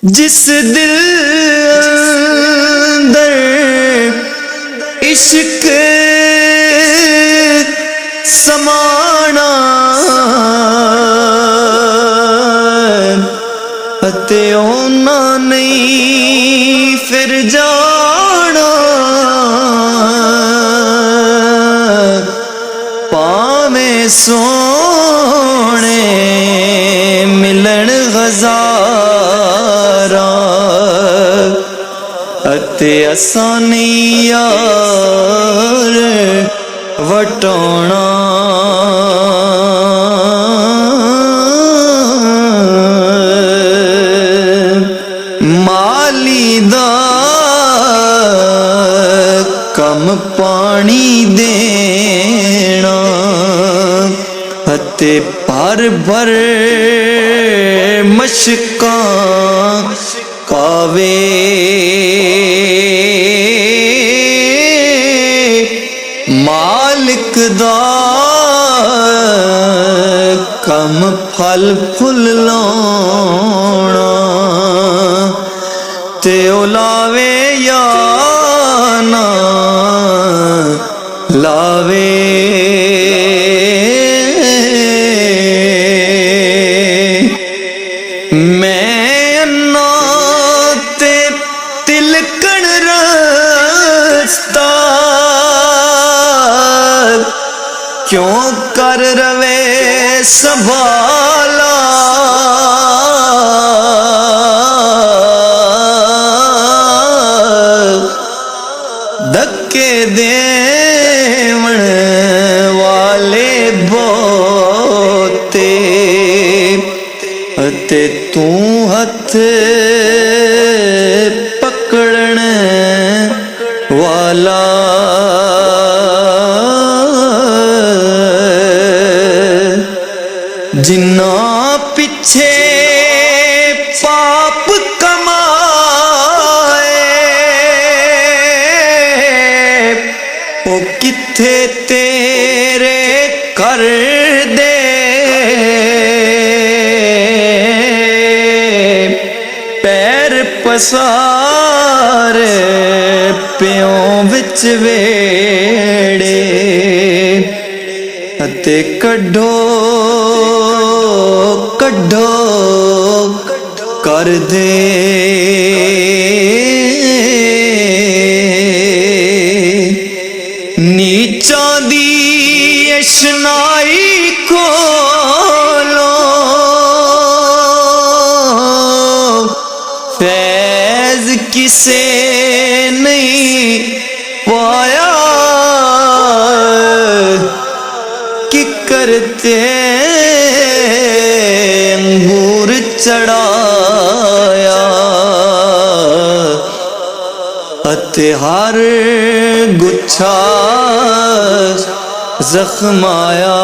जिस दिल अंदर इश्क समाना अते ओना नहीं फिर जाना पावें सोने मिलन हज़ारा अते असां नहीं यार वटोना माली दा कम पानी देना अते भर भर मशकां पावे मालिक दा कम फल फुल लाना ते ओ लावे या ना लावे मैं अन्ना ते तिलकण रस्ता क्यों कर रवे संभाला धक्के देवण वाले बोते अते तू हथ पकड़न वाला जिन्ना पिछे पाप कमाए ओ किथे तेरे कर दे पैर पसारे प्यों विच वेड़े अते कड्ढो कड्ढो कर दे नीचा दी अशनाई खोलो फैज किसे नहीं पाया कि करते अंगूर चढ़ाया अते हर गुच्छा जख्माया